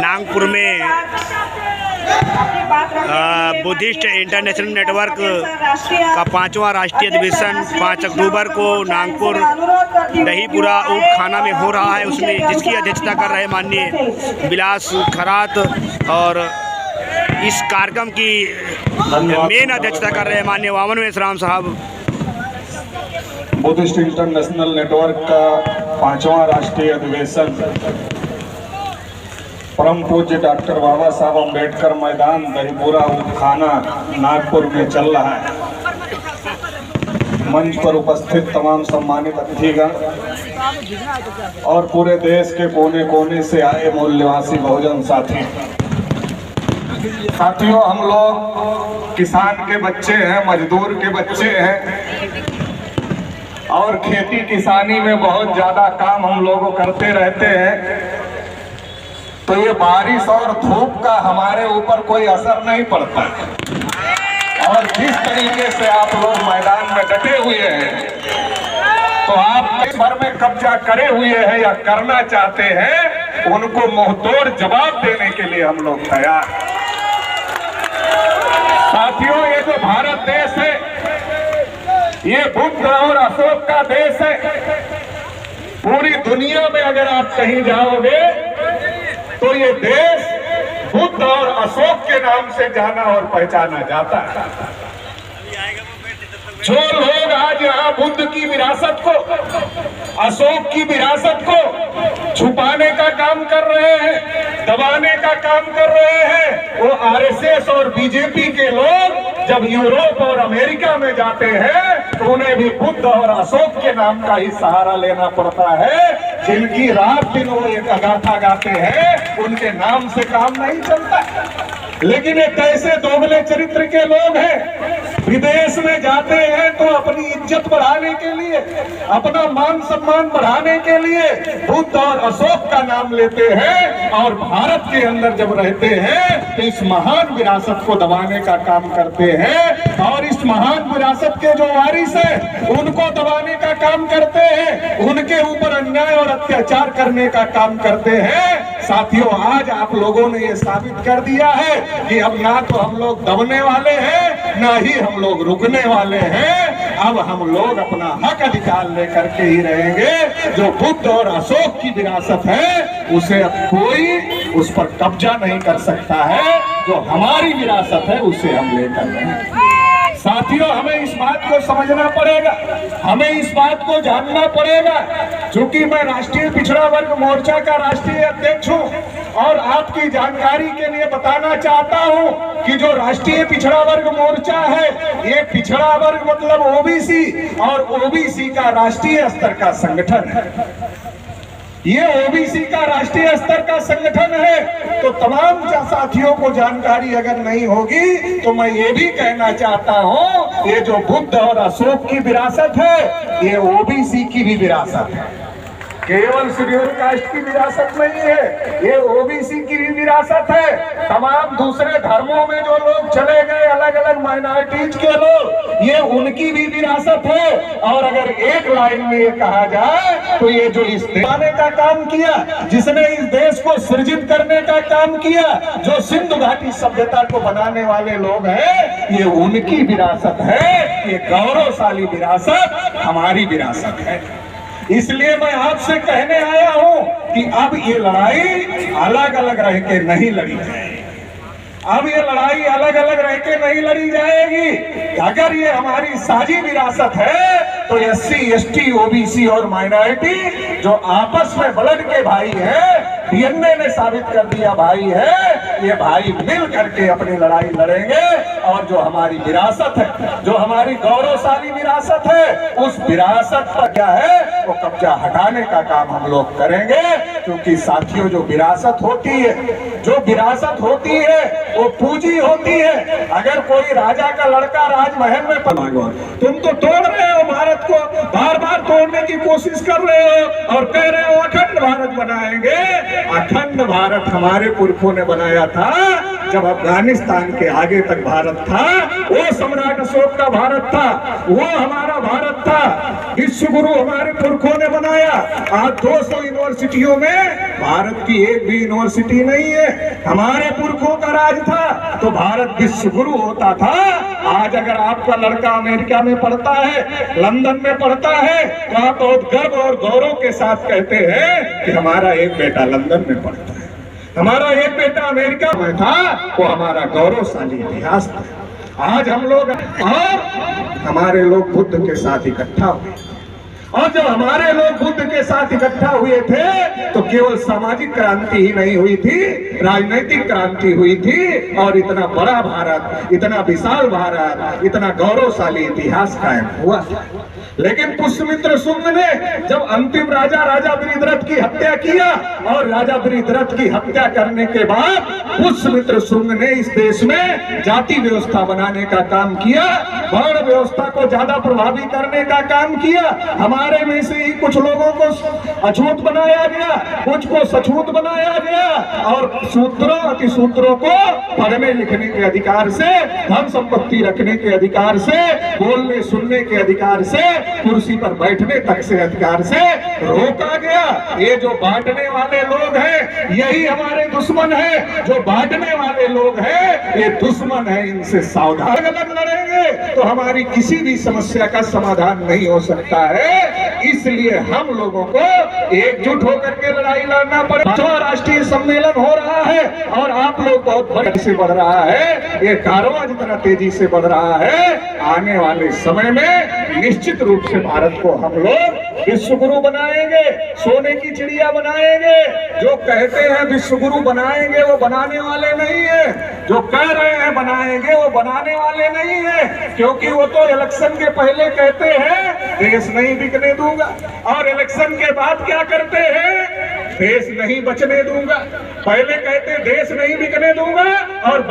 नागपुर में Buddhist international network का 5वां राष्ट्रीय अधिवेशन 5 अक्टूबर को नागपुर दहीपुरा ऊँट खाना में हो रहा है, उसमें जिसकी अध्यक्षता कर रहे माननीय विलास खरात और इस कार्यक्रम की मेन अध्यक्षता कर रहे माननीय वामन मेश्राम साहब। बुद्धिस्ट इंटरनेशनल नेटवर्क का 5वां राष्ट्रीय अधिवेशन परम पूज्य डॉक्टर बाबा साहब अम्बेडकर मैदान दहीपुरा ऊँटखाना नागपुर में चल रहा है। मंच पर उपस्थित तमाम सम्मानित अतिथिगण और पूरे देश के कोने कोने से आए मूल्यवासी बहुजन साथियों, हम लोग किसान के बच्चे हैं, मजदूर के बच्चे हैं और खेती किसानी में बहुत ज्यादा काम हम लोग करते रहते हैं। तो ये बारिश और धूप का हमारे ऊपर कोई असर नहीं पड़ता और जिस तरीके से आप लोग मैदान में डटे हुए हैं, तो आप देश भर में कब्जा करे हुए हैं या करना चाहते हैं, उनको मुंहतोड़ जवाब देने के लिए हम लोग तैयार हैं। साथियों, ये जो भारत देश है, ये बुद्ध और अशोक का देश है। पूरी दुनिया में अगर आप कहीं जाओगे तो ये देश बुद्ध और अशोक के नाम से जाना और पहचाना जाता है। जो लोग आज यहाँ बुद्ध की विरासत को, अशोक की विरासत को छुपाने का काम कर रहे हैं, दबाने का काम कर रहे हैं, वो आरएसएस और बीजेपी के लोग जब यूरोप और अमेरिका में जाते हैं तो उन्हें भी बुद्ध और अशोक के नाम का ही सहारा लेना पड़ता है। जिनकी रात दिन वो एक गाथा गाते हैं, उनके नाम से काम नहीं चलता। लेकिन एक ऐसे दोगले चरित्र के लोग हैं, विदेश में जाते हैं तो अपनी इज्जत बढ़ाने के लिए, अपना मान सम्मान बढ़ाने के लिए बुद्ध और अशोक का नाम लेते हैं और भारत के अंदर जब रहते हैं तो इस महान विरासत को दबाने का काम करते हैं और इस महान विरासत के जो वारिस हैं उनको दबाने का काम करते हैं, उनके ऊपर अन्याय और अत्याचार करने का काम करते हैं। साथियों, आज आप लोगों ने ये साबित कर दिया है कि अब ना तो हम लोग दबने वाले हैं, ना ही हम लोग रुकने वाले हैं। अब हम लोग अपना हक अधिकार लेकर के ही रहेंगे। जो बुद्ध और अशोक की विरासत है उसे अब कोई उस पर कब्जा नहीं कर सकता है। जो हमारी विरासत है उसे हम लेकर रहेंगे। साथियों, हमें इस बात को समझना पड़ेगा, हमें इस बात को जानना पड़ेगा। चूंकि मैं राष्ट्रीय पिछड़ा वर्ग मोर्चा का राष्ट्रीय अध्यक्ष हूं और आपकी जानकारी के लिए बताना चाहता हूं कि जो राष्ट्रीय पिछड़ा वर्ग मोर्चा है, ये पिछड़ा वर्ग मतलब ओबीसी और ओबीसी का राष्ट्रीय स्तर का संगठन है। ये ओबीसी का राष्ट्रीय स्तर का संगठन है। तो तमाम साथियों को जानकारी अगर नहीं होगी तो मैं ये भी कहना चाहता हूं, ये जो बुद्ध और अशोक की विरासत है, ये ओबीसी की भी विरासत है। केवल शेड्यूल कास्ट की विरासत नहीं है, ये ओबीसी की भी विरासत है। तमाम दूसरे धर्मों में जो लोग चले गए, अलग अलग माइनॉरिटीज के लोग, ये उनकी भी विरासत है। और अगर एक लाइन में ये कहा जाए तो ये जो इस देश का काम किया, जिसने इस देश को सृजित करने का काम किया, जो सिंधु घाटी सभ्यता को बनाने वाले लोग हैं, ये उनकी विरासत है। ये गौरवशाली विरासत हमारी विरासत है। इसलिए मैं आपसे कहने आया हूं कि अब ये लड़ाई अलग अलग रह के नहीं लड़ी जाएगी। अब ये लड़ाई अलग अलग रह के नहीं लड़ी जाएगी। अगर ये हमारी साझी विरासत है तो एससी, एसटी, ओबीसी और माइनॉरिटी जो आपस में ब्लड के भाई हैं, डीएनए ने साबित कर दिया भाई है, ये भाई मिल करके अपनी लड़ाई लड़ेंगे और जो हमारी विरासत है, जो हमारी गौरवशाली विरासत है, उस विरासत पर क्या है वो कब्जा हटाने का काम हम लोग करेंगे। क्योंकि साथियों, जो विरासत होती है, जो विरासत होती है वो पूंजी होती है। अगर कोई राजा का लड़का राजमहल में तुम तो तोड़ रहे हो भारत को, बार बार तोड़ने की कोशिश कर रहे हो और कह रहे हो अखंड भारत बनाएंगे। अखंड भारत हमारे पुरखों ने बनाया था जब अफगानिस्तान के आगे तक भारत था। वो सम्राट अशोक का भारत था, वो हमारा भारत था। विश्व गुरु हमारे पुरखों ने बनाया। आज 200 यूनिवर्सिटियों में भारत की एक भी यूनिवर्सिटी नहीं है। हमारे पुरखों का राज था तो भारत विश्व गुरु होता था। आज अगर आपका लड़का अमेरिका में पढ़ता है, लंदन में पढ़ता है, तो आप बहुत गर्व और गौरव के साथ कहते हैं कि हमारा एक बेटा लंदन में पढ़ता है, हमारा एक बेटा अमेरिका में था। वो हमारा गौरवशाली इतिहास था। आज हम लोग और हमारे लोग बुद्ध के साथ इकट्ठा हुए, और जब हमारे लोग बुद्ध के साथ इकट्ठा हुए थे तो केवल सामाजिक क्रांति ही नहीं हुई थी, राजनीतिक क्रांति हुई थी। और इतना बड़ा भारत, इतना विशाल भारत, इतना गौरवशाली इतिहास कायम हुआ। लेकिन पुष्यमित्र शुंग ने जब अंतिम राजा बृहद्रथ की हत्या किया, और राजा बृहद्रथ की हत्या करने के बाद पुष्यमित्र शुंग ने इस देश में जाति व्यवस्था बनाने का काम किया, वर्ण व्यवस्था को ज्यादा प्रभावी करने का काम किया। हमारे में से ही कुछ लोगों को अछूत बनाया गया, कुछ को सछूत बनाया गया, और सूत्रों अतिसूत्रों को पढ़ने लिखने के अधिकार से, धन संपत्ति रखने के अधिकार से, बोलने सुनने के अधिकार से, कुर्सी पर बैठने तक से अधिकार से रोका गया। ये जो बांटने वाले लोग हैं यही हमारे दुश्मन हैं। जो बांटने वाले लोग हैं ये दुश्मन है, इनसे सावधान। अलग लड़ेंगे तो हमारी किसी भी समस्या का समाधान नहीं हो सकता है। इसलिए हम लोगों को एकजुट होकर के लड़ाई लड़ना पड़ेगा। 5वां राष्ट्रीय सम्मेलन हो रहा है और आप लोग बहुत बड़े से बढ़ रहा है। ये कारवां जितना तेजी से बढ़ रहा है, आने वाले समय में निश्चित रूप से भारत को हम लोग विश्व गुरु बनाएंगे, सोने की चिड़िया बनाएंगे। जो कहते हैं विश्व गुरु बनाएंगे वो बनाने वाले नहीं है, जो कह रहे हैं बनाएंगे वो बनाने वाले नहीं है। क्योंकि वो तो इलेक्शन के पहले कहते हैं देश नहीं बिकने दूंगा, और इलेक्शन के बाद क्या करते हैं, देश नहीं बचने दूंगा। पहले कहते देश नहीं बिकने दूंगा और